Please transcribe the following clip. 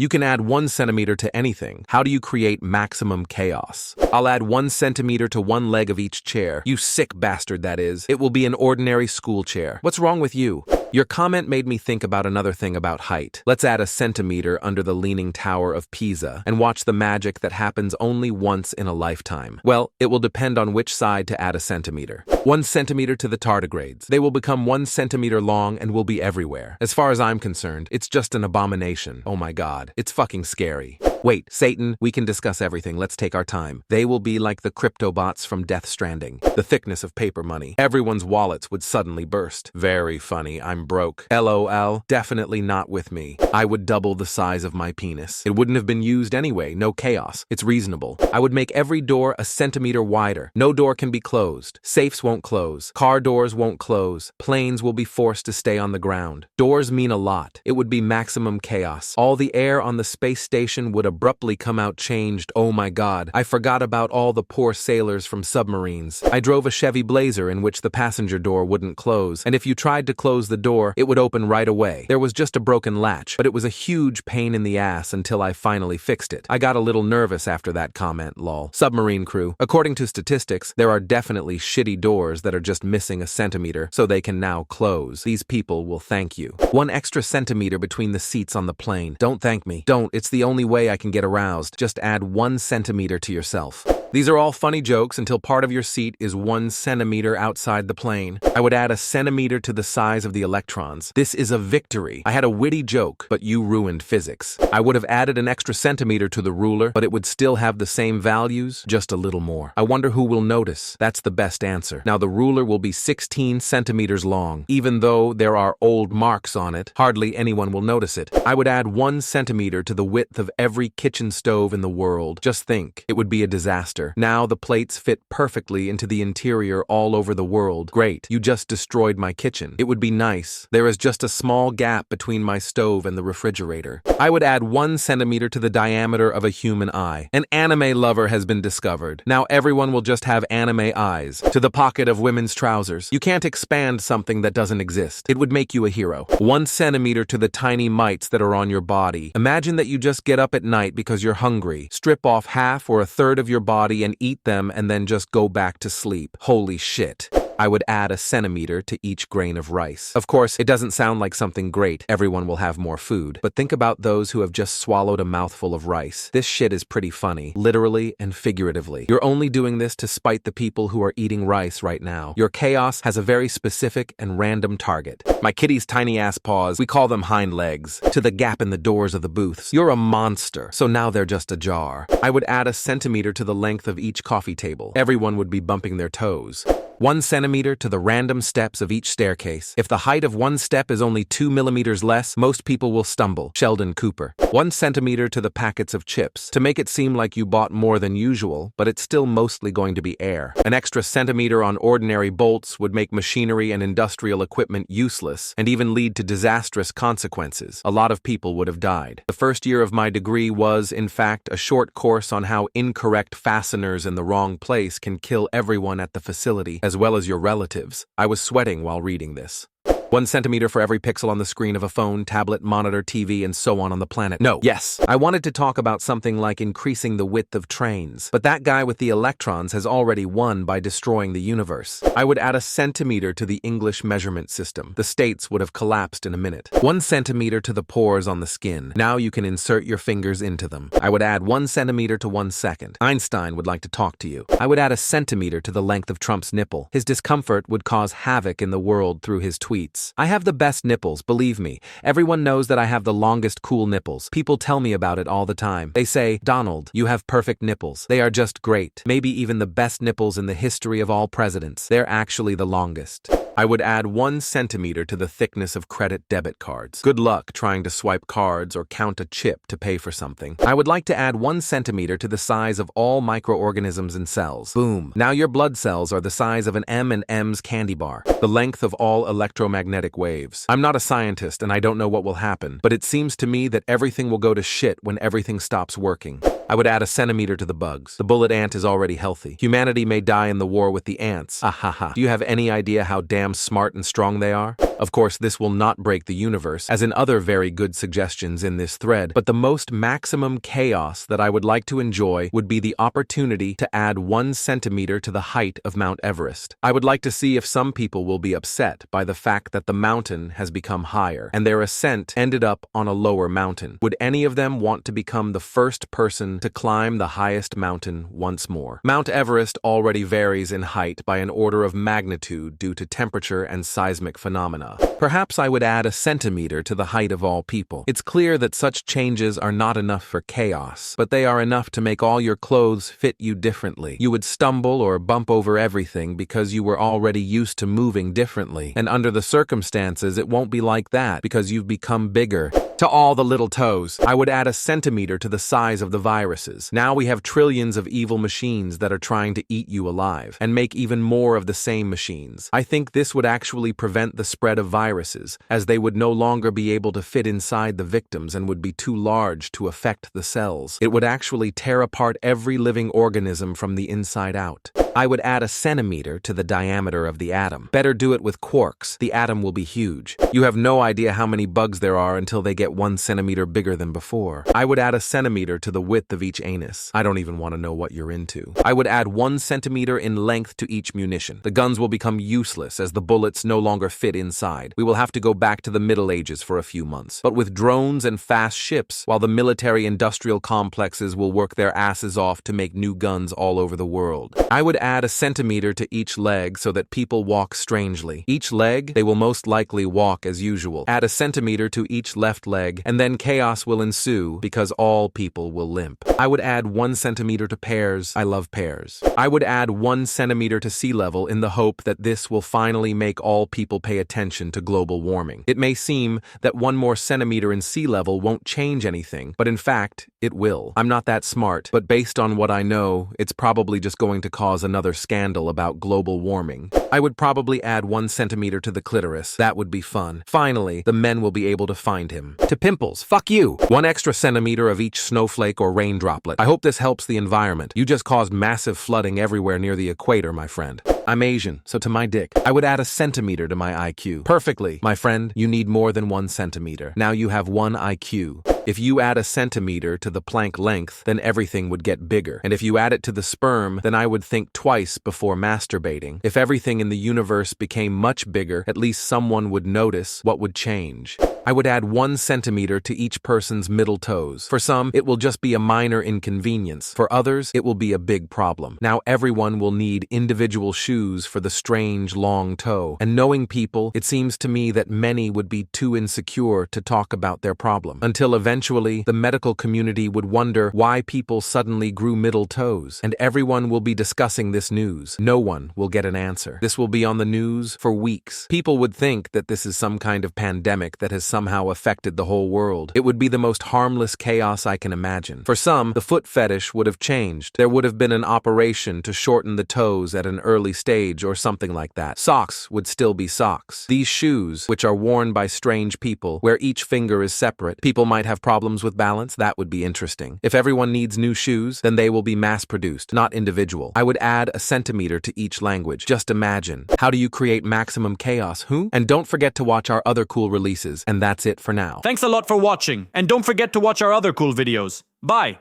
You can add 1 centimeter to anything. How do you create maximum chaos? I'll add 1 centimeter to one leg of each chair. You sick bastard, that is. It will be an ordinary school chair. What's wrong with you? Your comment made me think about another thing about height. Let's add a centimeter under the Leaning Tower of Pisa and watch the magic that happens only once in a lifetime. Well, it will depend on which side to add a centimeter. 1 centimeter to the tardigrades. They will become 1 centimeter long and will be everywhere. As far as I'm concerned, it's just an abomination. Oh my god, it's fucking scary. Wait, Satan, we can discuss everything. Let's take our time. They will be like the cryptobots from Death Stranding. The thickness of paper money. Everyone's wallets would suddenly burst. Very funny, I'm broke. LOL, definitely not with me. I would double the size of my penis. It wouldn't have been used anyway, no chaos. It's reasonable. I would make every door a centimeter wider. No door can be closed. Safes won't close. Car doors won't close. Planes will be forced to stay on the ground. Doors mean a lot. It would be maximum chaos. All the air on the space station would abruptly come out changed. Oh my god, I forgot about all the poor sailors from submarines. I drove a Chevy Blazer in which the passenger door wouldn't close, and if you tried to close the door, it would open right away. There was just a broken latch, but it was a huge pain in the ass until I finally fixed it. I got a little nervous after that comment, lol. Submarine crew. According to statistics, there are definitely shitty doors that are just missing a centimeter, so they can now close. These people will thank you. 1 extra centimeter between the seats on the plane. Don't thank me. Don't. It's the only way I can get aroused. Just add 1 centimeter to yourself. These are all funny jokes until part of your seat is 1 centimeter outside the plane. I would add a centimeter to the size of the electrons. This is a victory. I had a witty joke, but you ruined physics. I would have added an extra centimeter to the ruler, but it would still have the same values, just a little more. I wonder who will notice. That's the best answer. Now the ruler will be 16 centimeters long. Even though there are old marks on it, hardly anyone will notice it. I would add 1 centimeter to the width of every kitchen stove in the world. Just think, it would be a disaster. Now the plates fit perfectly into the interior all over the world. Great, you just destroyed my kitchen. It would be nice. There is just a small gap between my stove and the refrigerator. I would add 1 centimeter to the diameter of a human eye. An anime lover has been discovered. Now everyone will just have anime eyes. To the pocket of women's trousers. You can't expand something that doesn't exist. It would make you a hero. 1 centimeter to the tiny mites that are on your body. Imagine that you just get up at night because you're hungry. Strip off half or a third of your body and eat them and then just go back to sleep. Holy shit. I would add a centimeter to each grain of rice. Of course, it doesn't sound like something great. Everyone will have more food. But think about those who have just swallowed a mouthful of rice. This shit is pretty funny, literally and figuratively. You're only doing this to spite the people who are eating rice right now. Your chaos has a very specific and random target. My kitty's tiny ass paws, we call them hind legs, to the gap in the doors of the booths. You're a monster, so now they're just ajar. I would add a centimeter to the length of each coffee table. Everyone would be bumping their toes. 1 centimeter to the random steps of each staircase. If the height of one step is only 2 millimeters less, most people will stumble. Sheldon Cooper. 1 centimeter to the packets of chips, to make it seem like you bought more than usual, but it's still mostly going to be air. An extra centimeter on ordinary bolts would make machinery and industrial equipment useless, and even lead to disastrous consequences. A lot of people would have died. The first year of my degree was, in fact, a short course on how incorrect fasteners in the wrong place can kill everyone at the facility, as well as your relatives. I was sweating while reading this. 1 centimeter for every pixel on the screen of a phone, tablet, monitor, TV, and so on the planet. No. Yes. I wanted to talk about something like increasing the width of trains, but that guy with the electrons has already won by destroying the universe. I would add a centimeter to the English measurement system. The states would have collapsed in a minute. 1 centimeter to the pores on the skin. Now you can insert your fingers into them. I would add 1 centimeter to 1 second. Einstein would like to talk to you. I would add a centimeter to the length of Trump's nipple. His discomfort would cause havoc in the world through his tweets. I have the best nipples, believe me. Everyone knows that I have the longest cool nipples. People tell me about it all the time. They say, Donald, you have perfect nipples. They are just great. Maybe even the best nipples in the history of all presidents. They're actually the longest. I would add 1 centimeter to the thickness of credit debit cards. Good luck trying to swipe cards or count a chip to pay for something. I would like to add 1 centimeter to the size of all microorganisms and cells. Boom. Now your blood cells are the size of an M&M's candy bar. The length of all electromagnetic waves. I'm not a scientist and I don't know what will happen, but it seems to me that everything will go to shit when everything stops working. I would add a centimeter to the bugs. The bullet ant is already healthy. Humanity may die in the war with the ants. Ahaha. Do you have any idea how damn smart and strong they are? Of course, this will not break the universe, as in other very good suggestions in this thread, but the most maximum chaos that I would like to enjoy would be the opportunity to add 1 centimeter to the height of Mount Everest. I would like to see if some people will be upset by the fact that the mountain has become higher, and their ascent ended up on a lower mountain. Would any of them want to become the first person to climb the highest mountain once more? Mount Everest already varies in height by an order of magnitude due to temperature and seismic phenomena. Perhaps I would add a centimeter to the height of all people. It's clear that such changes are not enough for chaos, but they are enough to make all your clothes fit you differently. You would stumble or bump over everything because you were already used to moving differently, and under the circumstances it won't be like that because you've become bigger. To all the little toes, I would add a centimeter to the size of the viruses. Now we have trillions of evil machines that are trying to eat you alive, and make even more of the same machines. I think this would actually prevent the spread of viruses, as they would no longer be able to fit inside the victims and would be too large to affect the cells. It would actually tear apart every living organism from the inside out. I would add a centimeter to the diameter of the atom. Better do it with quarks. The atom will be huge. You have no idea how many bugs there are until they get 1 centimeter bigger than before. I would add a centimeter to the width of each anus. I don't even want to know what you're into. I would add 1 centimeter in length to each munition. The guns will become useless as the bullets no longer fit inside. We will have to go back to the Middle Ages for a few months. But with drones and fast ships, while the military-industrial complexes will work their asses off to make new guns all over the world. I would add a centimeter to each leg so that people walk strangely. Each leg, they will most likely walk as usual. Add a centimeter to each left leg, and then chaos will ensue because all people will limp. I would add 1 centimeter to pears. I love pears. I would add 1 centimeter to sea level in the hope that this will finally make all people pay attention to global warming. It may seem that 1 more centimeter in sea level won't change anything, but in fact, it will. I'm not that smart, but based on what I know, it's probably just going to cause another scandal about global warming. I would probably add 1 centimeter to the clitoris. That would be fun. Finally, the men will be able to find him. To pimples, fuck you! 1 extra centimeter of each snowflake or rain droplet. I hope this helps the environment. You just caused massive flooding everywhere near the equator, my friend. I'm Asian, so to my dick, I would add a centimeter to my IQ. Perfectly. My friend, you need more than 1 centimeter. Now you have 1 IQ. If you add a centimeter to the Planck length, then everything would get bigger. And if you add it to the sperm, then I would think twice before masturbating. If everything in the universe became much bigger, at least someone would notice. What would change? I would add 1 centimeter to each person's middle toes. For some, it will just be a minor inconvenience. For others, it will be a big problem. Now everyone will need individual shoes for the strange long toe. And knowing people, it seems to me that many would be too insecure to talk about their problem. Until eventually, the medical community would wonder why people suddenly grew middle toes. And everyone will be discussing this news. No one will get an answer. This will be on the news for weeks. People would think that this is some kind of pandemic that has somehow affected the whole world. It would be the most harmless chaos I can imagine. For some, the foot fetish would have changed. There would have been an operation to shorten the toes at an early stage or something like that. Socks would still be socks. These shoes, which are worn by strange people, where each finger is separate, people might have problems with balance. That would be interesting. If everyone needs new shoes, then they will be mass-produced, not individual. I would add a centimeter to each language. Just imagine. How do you create maximum chaos, And don't forget to watch our other cool releases. And that's it for now. Thanks a lot for watching, and don't forget to watch our other cool videos. Bye!